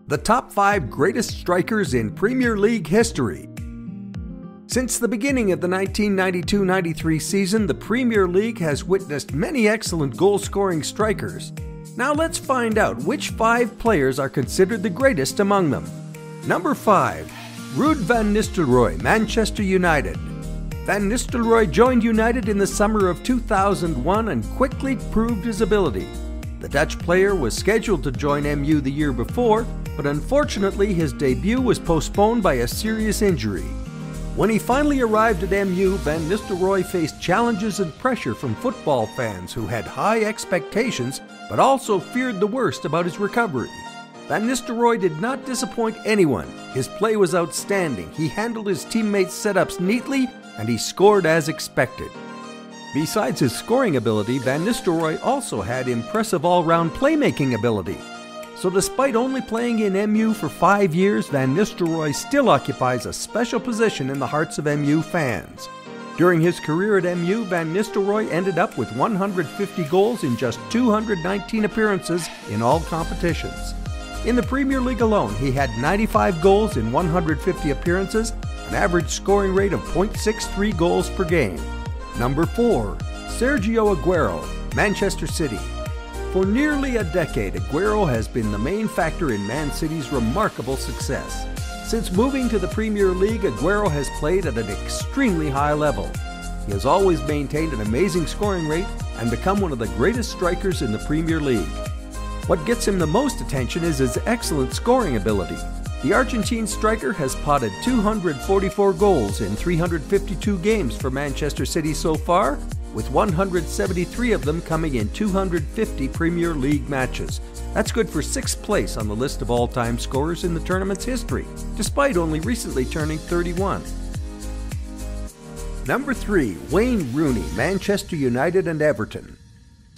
The top 5 greatest strikers in Premier League history. Since the beginning of the 1992-93 season, the Premier League has witnessed many excellent goal-scoring strikers. Now let's find out which 5 players are considered the greatest among them. Number 5. Ruud van Nistelrooy, Manchester United. Van Nistelrooy joined United in the summer of 2001 and quickly proved his ability. The Dutch player was scheduled to join MU the year before, but unfortunately his debut was postponed by a serious injury. When he finally arrived at MU, Van Nistelrooy faced challenges and pressure from football fans who had high expectations but also feared the worst about his recovery. Van Nistelrooy did not disappoint anyone. His play was outstanding, he handled his teammates' setups neatly, and he scored as expected. Besides his scoring ability, Van Nistelrooy also had impressive all-round playmaking ability. So despite only playing in MU for 5 years, Van Nistelrooy still occupies a special position in the hearts of MU fans. During his career at MU, Van Nistelrooy ended up with 150 goals in just 219 appearances in all competitions. In the Premier League alone, he had 95 goals in 150 appearances, an average scoring rate of .63 goals per game. Number 4. Sergio Aguero, Manchester City. For nearly a decade, Aguero has been the main factor in Man City's remarkable success. Since moving to the Premier League, Aguero has played at an extremely high level. He has always maintained an amazing scoring rate and become one of the greatest strikers in the Premier League. What gets him the most attention is his excellent scoring ability. The Argentine striker has potted 244 goals in 352 games for Manchester City so far, with 173 of them coming in 250 Premier League matches. That's good for 6th place on the list of all-time scorers in the tournament's history, despite only recently turning 31. Number 3. Wayne Rooney, Manchester United and Everton.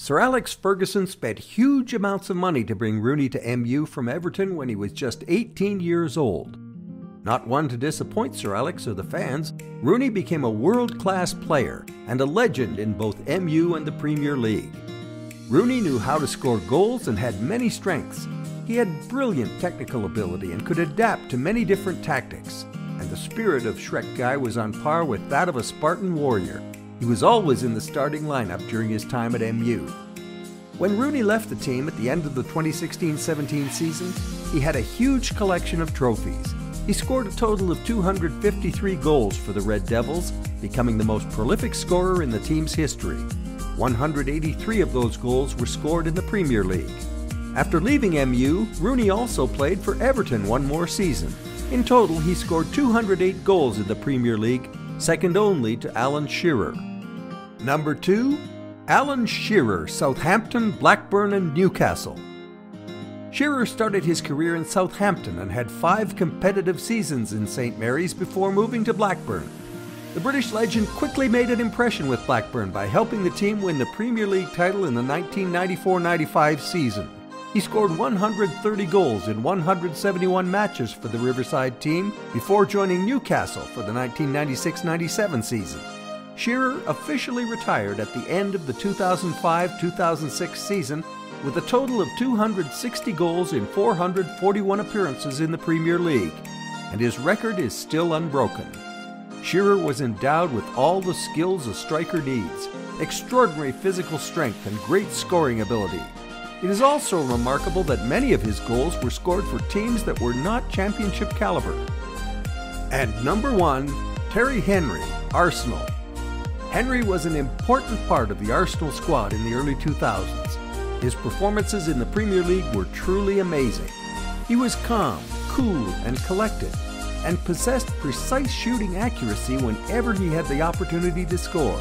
Sir Alex Ferguson spent huge amounts of money to bring Rooney to MU from Everton when he was just 18 years old. Not one to disappoint Sir Alex or the fans, Rooney became a world-class player and a legend in both MU and the Premier League. Rooney knew how to score goals and had many strengths. He had brilliant technical ability and could adapt to many different tactics, and the spirit of Shrek Guy was on par with that of a Spartan warrior. He was always in the starting lineup during his time at MU. When Rooney left the team at the end of the 2016-17 season, he had a huge collection of trophies. He scored a total of 253 goals for the Red Devils, becoming the most prolific scorer in the team's history. 183 of those goals were scored in the Premier League. After leaving MU, Rooney also played for Everton one more season. In total, he scored 208 goals in the Premier League, second only to Alan Shearer. Number 2. Alan Shearer, Southampton, Blackburn and Newcastle. Shearer started his career in Southampton and had 5 competitive seasons in St Mary's before moving to Blackburn. The British legend quickly made an impression with Blackburn by helping the team win the Premier League title in the 1994-95 season. He scored 130 goals in 171 matches for the Riverside team before joining Newcastle for the 1996-97 season. Shearer officially retired at the end of the 2005-2006 season with a total of 260 goals in 441 appearances in the Premier League, and his record is still unbroken. Shearer was endowed with all the skills a striker needs, extraordinary physical strength and great scoring ability. It is also remarkable that many of his goals were scored for teams that were not championship caliber. And number 1, Thierry Henry, Arsenal. Henry was an important part of the Arsenal squad in the early 2000s. His performances in the Premier League were truly amazing. He was calm, cool, and collected, and possessed precise shooting accuracy whenever he had the opportunity to score.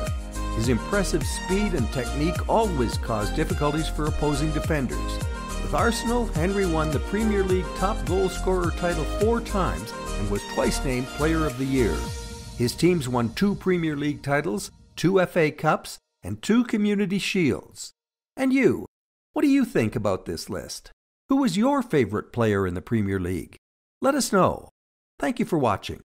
His impressive speed and technique always caused difficulties for opposing defenders. With Arsenal, Henry won the Premier League top goal scorer title 4 times and was twice named Player of the Year. His teams won 2 Premier League titles, 2 FA Cups, and 2 Community Shields. And you, what do you think about this list? Who was your favorite player in the Premier League? Let us know. Thank you for watching.